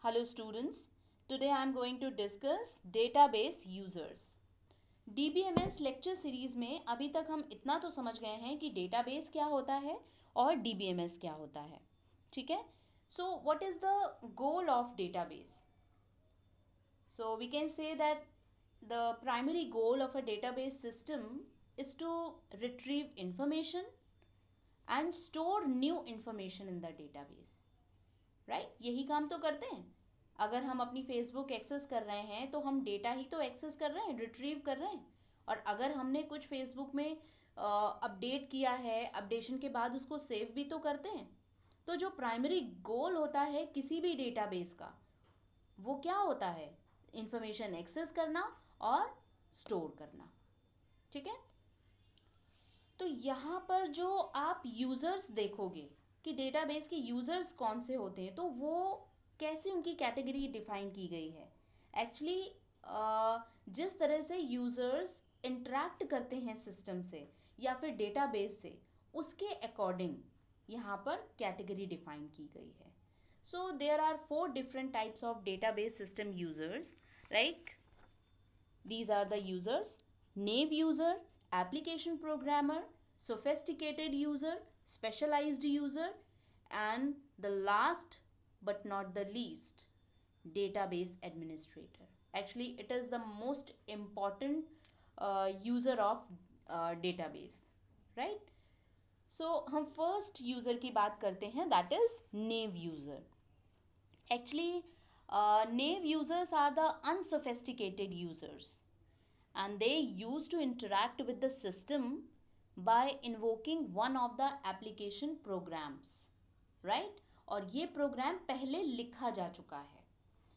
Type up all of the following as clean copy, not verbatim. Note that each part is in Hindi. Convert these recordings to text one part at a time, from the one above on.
Hello students, today I am going to discuss database users. DBMS lecture series में अभी तक हम इतना तो समझ गए हैं कि डेटाबेस क्या होता है और DBMS क्या होता है, ठीक है? So what is the goal of database? So we can say that the primary goal of a database system is to retrieve information and store new information in the database. Right यही काम तो करते हैं. अगर हम अपनी फेसबुक एक्सेस कर रहे हैं तो हम डेटा ही तो एक्सेस कर रहे हैं, रिट्रीव कर रहे हैं. और अगर हमने कुछ फेसबुक में अपडेट किया है, अपडेशन के बाद उसको सेव भी तो करते हैं. तो जो प्राइमरी गोल होता है किसी भी डेटाबेस का, वो क्या होता है? इंफॉर्मेशन एक्सेस करना और स्टोर करना, ठीक है? तो यहाँ पर जो आप यूजर्स देखोगे कि डेटाबेस के यूजर्स कौन से होते हैं, तो वो कैसे उनकी कैटेगरी डिफाइन की गई है. एक्चुअली जिस तरह से यूजर्स इंटरेक्ट करते हैं सिस्टम से या फिर डेटाबेस से, उसके अकॉर्डिंग यहाँ पर कैटेगरी डिफाइन की गई है. So there are 4 different types of database system users. Like these are the users: naive user, application programmer, sophisticated user, specialized user, and the last but not the least, database administrator. Actually it is the most important user of database, right? So हम first user की बात करते हैं, that is naive user. Actually naive users are the unsophisticated users and they used to interact with the system by invoking one of the application programs, right? और ये प्रोग्राम पहले लिखा जा चुका है.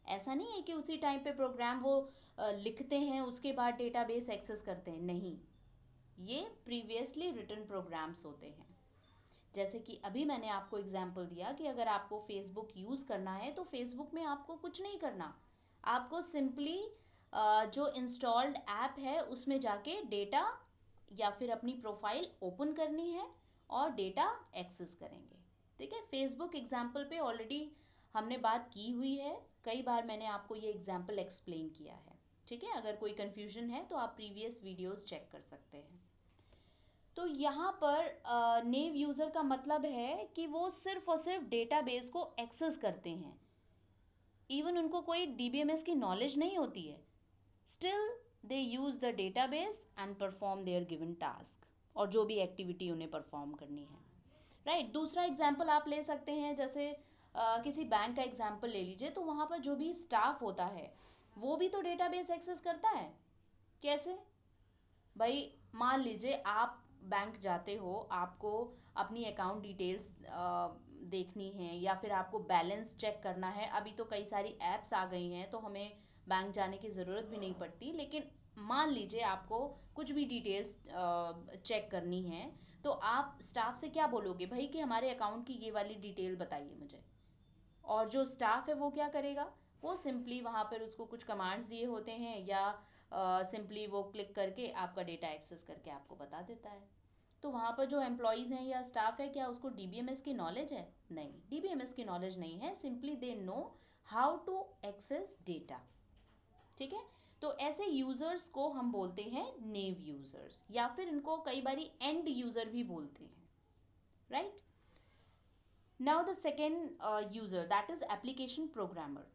ऐसा नहीं है कि उसी टाइम पे प्रोग्राम वो लिखते हैं उसके बाद डेटाबेस एक्सेस करते हैं. नहीं, ये प्रीवियसली रिटन प्रोग्राम्स होते हैं. जैसे कि अभी मैंने आपको एग्जांपल दिया कि अगर आपको फेसबुक यूज़ करना है तो फेसबुक में आपको कुछ नहीं करना. आपको सिंपली जो इंस्टॉल्ड ऐप है उसमें जाके डेटा या फिर अपनी प्रोफाइल ओपन करनी है और डेटा एक्सेस करेंगे, ठीक है? फेसबुक एग्जांपल पे ऑलरेडी हमने बात की हुई है, कई बार मैंने आपको ये एग्जांपल एक्सप्लेन किया है, ठीक है? अगर कोई कंफ्यूजन है तो आप प्रीवियस वीडियोस चेक कर सकते हैं. तो यहाँ पर नेव यूज़र का मतलब है कि वो सिर्फ और सिर्फ डेटाबेस को एक्सेस करते हैं. इवन उनको कोई DBMS की नॉलेज नहीं होती है. Still they use the database and perform their given task, और जो भी एक्टिविटी उन्हें परफॉर्म करनी है, राइट? दूसरा एग्जाम्पल आप ले सकते हैं, जैसे किसी बैंक का एग्जाम्पल ले लीजिए. तो वहाँ पर जो भी स्टाफ होता है वो भी तो डेटाबेस एक्सेस करता है. कैसे? भाई मान लीजिए आप बैंक जाते हो, आपको अपनी अकाउंट डिटेल्स देखनी है या फिर आपको बैलेंस चेक करना है. अभी तो कई सारी ऐप्स आ गई हैं तो हमें बैंक जाने की ज़रूरत भी नहीं पड़ती. लेकिन मान लीजिए आपको कुछ भी डिटेल्स चेक करनी है, तो आप स्टाफ से क्या बोलोगे? भाई कि हमारे अकाउंट की ये वाली डिटेल बताइए मुझे. और जो स्टाफ है वो क्या करेगा? वो सिंपली वहाँ पर उसको कुछ कमांड्स दिए होते हैं या सिंपली वो क्लिक करके आपका डेटा एक्सेस करके आपको बता देता है. तो वहाँ पर जो एम्प्लॉयज़ हैं या स्टाफ है, क्या उसको DBMS की नॉलेज है? नहीं, DBMS की नॉलेज नहीं है. Simply they know how to access data, ठीक है? तो ऐसे यूजर्स को हम बोलते हैं नेव यूजर्स, या फिर इनको कई बारी एंड यूजर भी बोलते हैं, right? Now the second user, that is application programmer.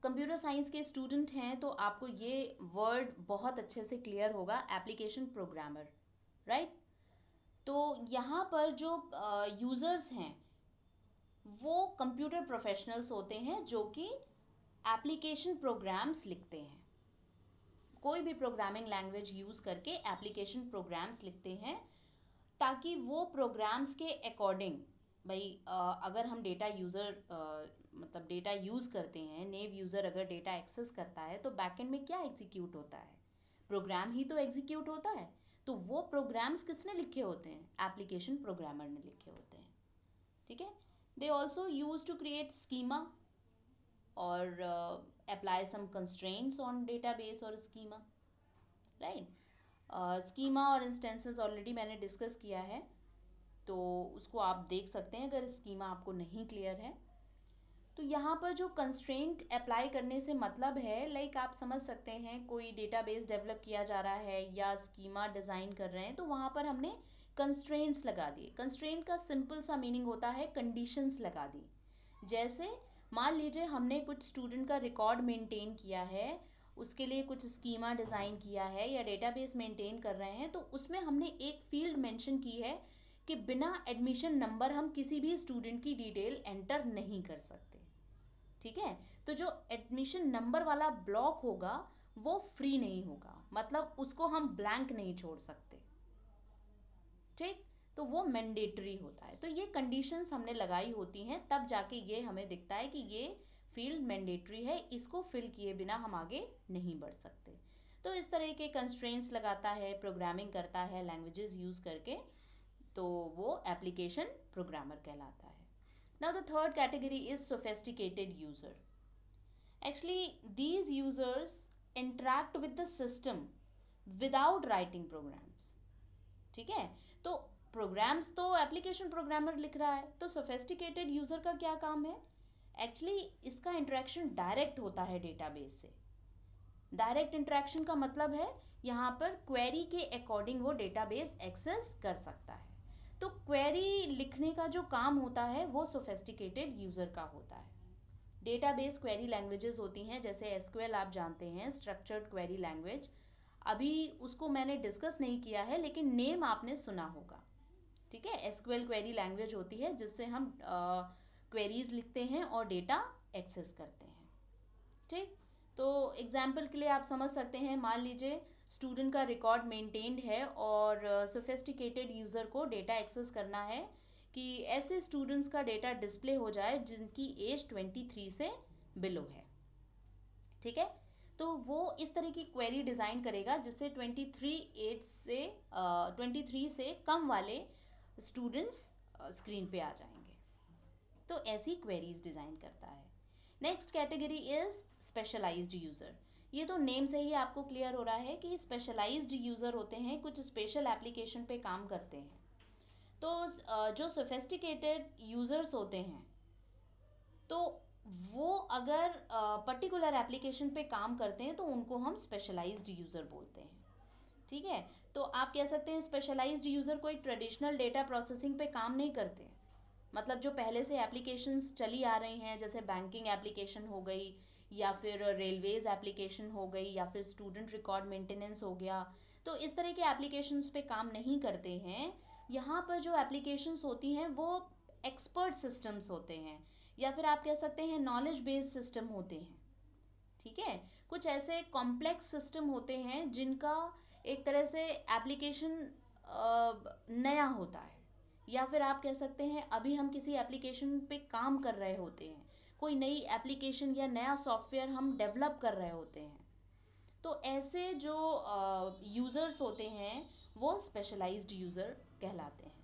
Computer science के स्टूडेंट हैं तो आपको ये वर्ड बहुत अच्छे से क्लियर होगा, एप्लीकेशन प्रोग्रामर, राइट? तो यहाँ पर जो यूजर्स हैं वो कंप्यूटर प्रोफेशनल्स होते हैं जो कि एप्लीकेशन प्रोग्राम्स लिखते हैं. कोई भी प्रोग्रामिंग लैंग्वेज यूज़ करके एप्लीकेशन प्रोग्राम्स लिखते हैं ताकि वो प्रोग्राम्स के अकॉर्डिंग, भाई अगर हम डेटा यूज़र मतलब डेटा यूज़ करते हैं, नेव यूज़र अगर डेटा एक्सेस करता है तो बैकएंड में क्या एग्जीक्यूट होता है? प्रोग्राम ही तो एग्जीक्यूट होता है. तो वो प्रोग्राम्स किसने लिखे होते हैं? एप्लीकेशन प्रोग्रामर ने लिखे होते हैं, ठीक है? They also use to create schema और apply some constraints on database और schema, right? schema और instances ऑलरेडी मैंने डिस्कस किया है, तो उसको आप देख सकते हैं अगर schema आपको नहीं क्लियर है. तो यहाँ पर जो कंस्ट्रेंट अप्लाई करने से मतलब है, लाइक आप समझ सकते हैं कोई डेटाबेस डेवलप किया जा रहा है या स्कीमा डिज़ाइन कर रहे हैं, तो वहाँ पर हमने कंस्ट्रेंट्स लगा दिए। कंस्ट्रेंट का सिंपल सा मीनिंग होता है कंडीशंस लगा दी। जैसे मान लीजिए हमने कुछ स्टूडेंट का रिकॉर्ड मेंटेन किया है, उसके लिए कुछ स्कीमा डिज़ाइन किया है या डेटाबेस मेंटेन कर रहे हैं, तो उसमें हमने एक फील्ड मेंशन की है कि बिना एडमिशन नंबर हम किसी भी स्टूडेंट की डिटेल एंटर नहीं कर सकते। ठीक है, तो जो एडमिशन नंबर वाला ब्लॉक होगा वो फ्री नहीं होगा, मतलब उसको हम ब्लैंक नहीं छोड़ सकते। ठीक, तो वो मैंडेटरी होता है। तो ये कंडीशंस हमने लगाई होती हैं, तब जाके ये हमें दिखता है कि ये फील्ड मैंडेटरी है, इसको फिल किए बिना हम आगे नहीं बढ़ सकते। तो इस तरह के कंस्ट्रेंट्स लगाता है, प्रोग्रामिंग करता है लैंग्वेजेस यूज करके, तो वो एप्लीकेशन प्रोग्रामर कहलाता है। Now the third category is sophisticated user. Actually, these users interact with the system without writing programs. ठीक है, तो प्रोग्राम्स तो एप्लीकेशन प्रोग्रामर लिख रहा है, तो सोफेस्टिकेटेड यूजर का क्या काम है? एक्चुअली इसका इंटरेक्शन डायरेक्ट होता है डेटाबेस से। डायरेक्ट इंटरेक्शन का मतलब है यहाँ पर क्वेरी के अकॉर्डिंग वो डेटाबेस एक्सेस कर सकता है। तो क्वेरी लिखने का जो काम होता है वो सोफेस्टिकेटेड यूजर का होता है। डेटाबेस क्वेरी लैंग्वेजेस होती हैं, जैसे एसक्यूएल आप जानते हैं, स्ट्रक्चर्ड क्वेरी लैंग्वेज। अभी उसको मैंने डिस्कस नहीं किया है, लेकिन नेम आपने सुना होगा। ठीक है, एसक्यूएल क्वेरी लैंग्वेज होती है जिससे हम क्वेरीज लिखते हैं और डेटा एक्सेस करते हैं। ठीक, तो एग्जाम्पल के लिए आप समझ सकते हैं, मान लीजिए स्टूडेंट का रिकॉर्ड मेंटेन्ड है और सोफिस्टिकेटेड यूज़र को डेटा एक्सेस करना है कि ऐसे स्टूडेंट्स का डेटा डिस्प्ले हो जाए जिनकी एज 23 से बिलो है। ठीक है, तो वो इस तरह की क्वेरी डिज़ाइन करेगा जिससे 23 से कम वाले स्टूडेंट्स स्क्रीन पे आ जाएंगे। तो ऐसी क्वेरीज डिज़ाइन करता है। Next category is specialized user. ये तो नेम से ही आपको क्लियर हो रहा है कि स्पेशलाइज्ड यूज़र होते हैं, कुछ स्पेशल एप्लीकेशन पे काम करते हैं। तो जो सोफिस्टिकेटेड यूज़र्स होते हैं, तो वो अगर पर्टिकुलर एप्लीकेशन पे काम करते हैं तो उनको हम स्पेशलाइज्ड यूज़र बोलते हैं। ठीक है, तो आप कह सकते हैं स्पेशलाइज्ड यूज़र कोई ट्रेडिशनल डेटा प्रोसेसिंग पे काम नहीं करते। मतलब जो पहले से एप्लीकेशंस चली आ रही हैं, जैसे बैंकिंग एप्लीकेशन हो गई या फिर रेलवेज एप्लीकेशन हो गई या फिर स्टूडेंट रिकॉर्ड मेंटेनेंस हो गया, तो इस तरह के एप्लीकेशंस पे काम नहीं करते हैं। यहाँ पर जो एप्लीकेशंस होती हैं वो एक्सपर्ट सिस्टम्स होते हैं, या फिर आप कह सकते हैं नॉलेज बेस्ड सिस्टम होते हैं। ठीक है, कुछ ऐसे कॉम्प्लेक्स सिस्टम होते हैं जिनका एक तरह से एप्लीकेशन नया होता है, या फिर आप कह सकते हैं अभी हम किसी एप्लीकेशन पे काम कर रहे होते हैं, कोई नई एप्लीकेशन या नया सॉफ्टवेयर हम डेवलप कर रहे होते हैं। तो ऐसे जो यूज़र्स होते हैं वो स्पेशलाइज्ड यूज़र कहलाते हैं।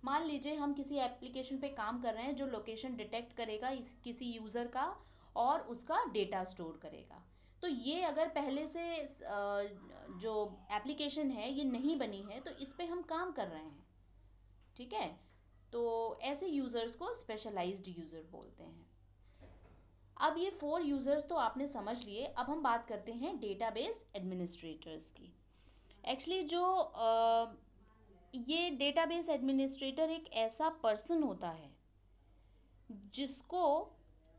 मान लीजिए हम किसी एप्लीकेशन पे काम कर रहे हैं जो लोकेशन डिटेक्ट करेगा किसी यूज़र का और उसका डेटा स्टोर करेगा। तो ये अगर पहले से जो एप्लीकेशन है ये नहीं बनी है तो इस पे हम काम कर रहे हैं। ठीक है, तो ऐसे यूज़र्स को स्पेशलाइज्ड यूज़र बोलते हैं। अब ये 4 यूज़र्स तो आपने समझ लिए, अब हम बात करते हैं डेटाबेस एडमिनिस्ट्रेटर्स की। एक्चुअली जो ये डेटाबेस एडमिनिस्ट्रेटर एक ऐसा पर्सन होता है जिसको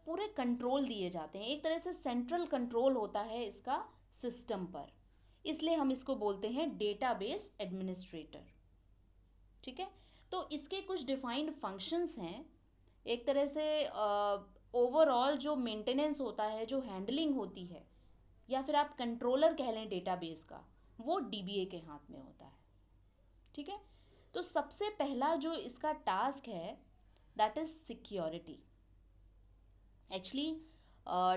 पूरे कंट्रोल दिए जाते हैं, एक तरह से सेंट्रल कंट्रोल होता है इसका सिस्टम पर, इसलिए हम इसको बोलते हैं डेटाबेस एडमिनिस्ट्रेटर। ठीक है, तो इसके कुछ डिफाइंड फंक्शंस हैं। एक तरह से ओवरऑल जो मेंटेनेंस होता है, जो हैंडलिंग होती है, या फिर आप कंट्रोलर कह लें डेटाबेस का, वो डीबीए के हाथ में होता है। ठीक है, तो सबसे पहला जो इसका टास्क है that is security. Actually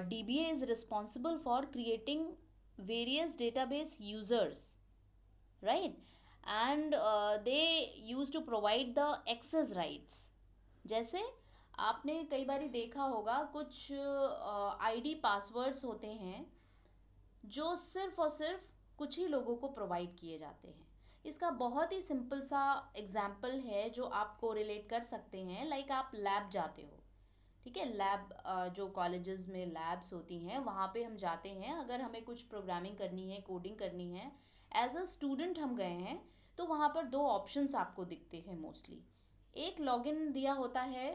DBA is responsible for creating various database users, right, and they use to provide the access rights. जैसे आपने कई बार देखा होगा कुछ आईडी पासवर्ड्स होते हैं जो सिर्फ और सिर्फ कुछ ही लोगों को प्रोवाइड किए जाते हैं। इसका बहुत ही सिंपल सा एग्जाम्पल है जो आप कोरिलेट कर सकते हैं, लाइक आप लैब जाते हो। ठीक है, लैब, जो कॉलेजेस में लैब्स होती हैं वहाँ पे हम जाते हैं, अगर हमें कुछ प्रोग्रामिंग करनी है, कोडिंग करनी है, एज अ स्टूडेंट हम गए हैं, तो वहाँ पर दो ऑप्शंस आपको दिखते हैं मोस्टली। एक लॉगिन दिया होता है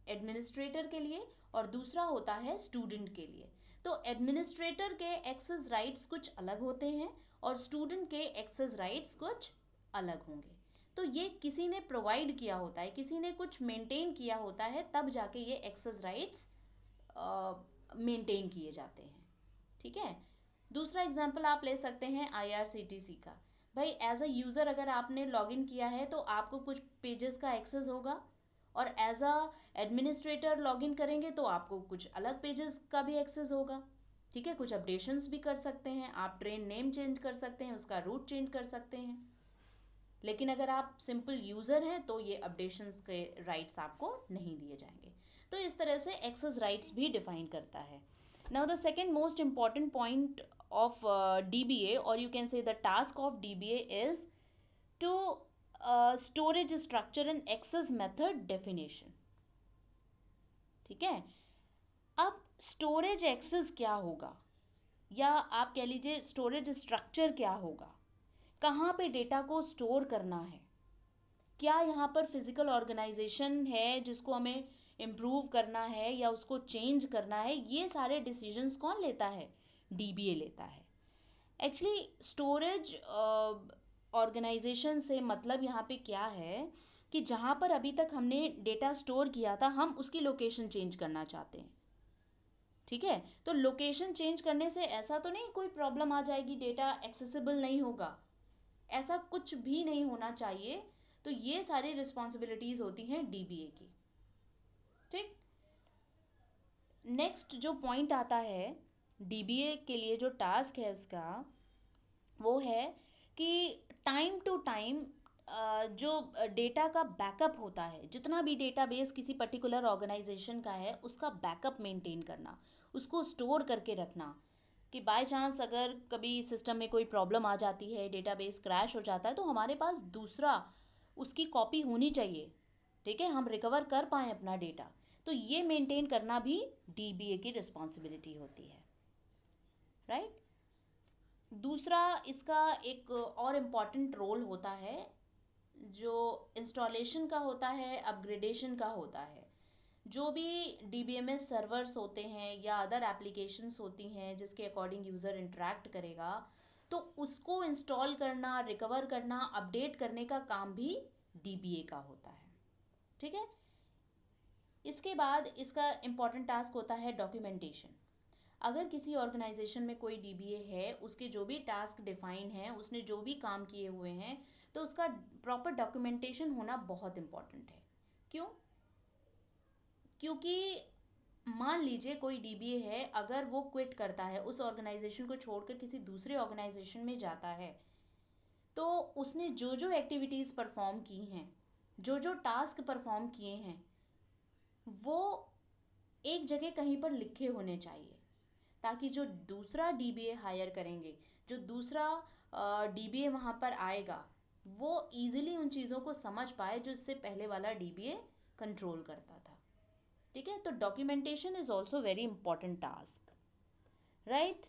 एडमिनिस्ट्रेटर के लिए और दूसरा होता है स्टूडेंट के लिए। तो एडमिनिस्ट्रेटर के एक्सेस राइट्स कुछ अलग होते हैं और स्टूडेंट के एक्सेस राइट्स कुछ अलग होंगे। तो ये किसी ने प्रोवाइड किया होता है, किसी ने कुछ मेंटेन किया होता है, तब जाके ये एक्सेस राइट्स मेंटेन किए जाते हैं। ठीक है, दूसरा एग्जांपल आप ले सकते हैं आईआरसीटीसी का। भाई एज अ यूज़र अगर आपने लॉगिन किया है तो आपको कुछ पेजेस का एक्सेस होगा, और एज अ एडमिनिस्ट्रेटर लॉगिन करेंगे तो आपको कुछ अलग पेजेस का भी एक्सेस होगा। ठीक है, कुछ अपडेशंस भी कर सकते हैं आप, ट्रेन नेम चेंज कर सकते हैं, उसका रूट चेंज कर सकते हैं। लेकिन अगर आप सिंपल यूज़र हैं तो ये अपडेशंस के राइट्स आपको नहीं दिए जाएंगे। तो इस तरह से एक्सेस राइट्स भी डिफाइन करता है। Now the second most important point of DBA, or you can say the task of DBA is to storage structure and access method definition. ठीक है, अब स्टोरेज एक्सेस क्या होगा, या आप कह लीजिए स्टोरेज स्ट्रक्चर क्या होगा, कहाँ पे डेटा को स्टोर करना है, क्या यहाँ पर फिजिकल ऑर्गेनाइजेशन है जिसको हमें इम्प्रूव करना है या उसको चेंज करना है, ये सारे डिसीजंस कौन लेता है, डीबीए लेता है। एक्चुअली स्टोरेज ऑर्गेनाइजेशन से मतलब यहाँ पे क्या है कि जहाँ पर अभी तक हमने डेटा स्टोर किया था हम उसकी लोकेशन चेंज करना चाहते हैं। ठीक है, तो लोकेशन चेंज करने से ऐसा तो नहीं कोई प्रॉब्लम आ जाएगी, डेटा एक्सेसिबल नहीं होगा, ऐसा कुछ भी नहीं होना चाहिए। तो ये सारी रिस्पॉन्सिबिलिटीज होती हैं डीबीए की। ठीक, नेक्स्ट जो पॉइंट आता है डीबीए के लिए, जो टास्क है उसका, वो है कि टाइम टू टाइम जो डेटा का बैकअप होता है, जितना भी डेटाबेस किसी पर्टिकुलर ऑर्गेनाइजेशन का है उसका बैकअप मेंटेन करना, उसको स्टोर करके रखना, कि बाय चांस अगर कभी सिस्टम में कोई प्रॉब्लम आ जाती है, डेटाबेस क्रैश हो जाता है, तो हमारे पास दूसरा उसकी कॉपी होनी चाहिए। ठीक है, हम रिकवर कर पाएँ अपना डेटा। तो ये मेंटेन करना भी डीबीए की रिस्पॉन्सिबिलिटी होती है, राइट। दूसरा इसका एक और इम्पॉर्टेंट रोल होता है जो इंस्टॉलेशन का होता है, अपग्रेडेशन का होता है। जो भी डीबीएमएस सर्वर्स होते हैं या अदर एप्लीकेशंस होती हैं जिसके अकॉर्डिंग यूज़र इंटरेक्ट करेगा, तो उसको इंस्टॉल करना, रिकवर करना, अपडेट करने का काम भी डीबीए का होता है। ठीक है, इसके बाद इसका इम्पॉर्टेंट टास्क होता है डॉक्यूमेंटेशन। अगर किसी ऑर्गेनाइजेशन में कोई डीबीए है, उसके जो भी टास्क डिफाइन है, उसने जो भी काम किए हुए हैं, तो उसका प्रॉपर डॉक्यूमेंटेशन होना बहुत इम्पॉर्टेंट है। क्यों? क्योंकि मान लीजिए कोई डीबीए है, अगर वो क्विट करता है, उस ऑर्गेनाइजेशन को छोड़कर किसी दूसरे ऑर्गेनाइजेशन में जाता है, तो उसने जो जो एक्टिविटीज़ परफॉर्म की हैं, जो जो टास्क परफॉर्म किए हैं, वो एक जगह कहीं पर लिखे होने चाहिए, ताकि जो दूसरा डीबीए हायर करेंगे, जो दूसरा डीबीए वहाँ पर आएगा, वो इजीली उन चीज़ों को समझ पाए जो इससे पहले वाला डीबीए कंट्रोल करता था। ठीक है, तो documentation is also very important task, right.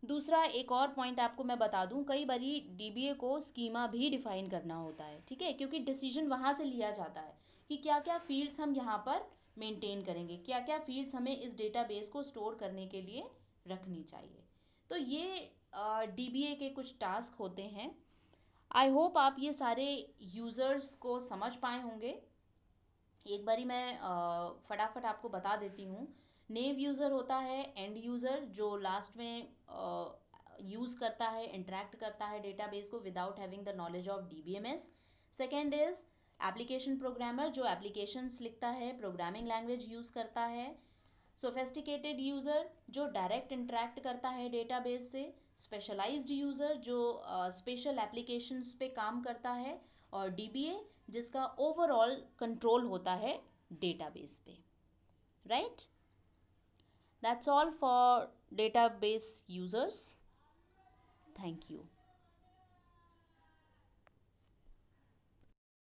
दूसरा एक और पॉइंट आपको मैं बता दूं, कई बारी डीबीए को स्कीमा भी डिफाइन करना होता है। ठीक है, क्योंकि डिसीजन वहाँ से लिया जाता है कि क्या क्या फील्ड्स हम यहाँ पर मेंटेन करेंगे, क्या क्या फील्ड्स हमें इस डेटाबेस को स्टोर करने के लिए रखनी चाहिए। तो ये डीबीए के कुछ टास्क होते हैं। आई होप आप ये सारे यूज़र्स को समझ पाए होंगे। एक बारी मैं फटाफट आपको बता देती हूँ। नेव यूज़र होता है एंड यूज़र, जो लास्ट में यूज़ करता है, इंटरेक्ट करता है डेटाबेस को without having the knowledge of DBMS. Second is application programmer, जो एप्लीकेशंस लिखता है, प्रोग्रामिंग लैंग्वेज यूज़ करता है। सोफेस्टिकेटेड यूज़र, जो डायरेक्ट इंटरेक्ट करता है डेटाबेस से। स्पेशलाइज्ड यूज़र, जो स्पेशल एप्लीकेशंस पे काम करता है। और डीबीए, जिसका ओवरऑल कंट्रोल होता है डेटाबेस पे, right. That's all for database users. Thank you.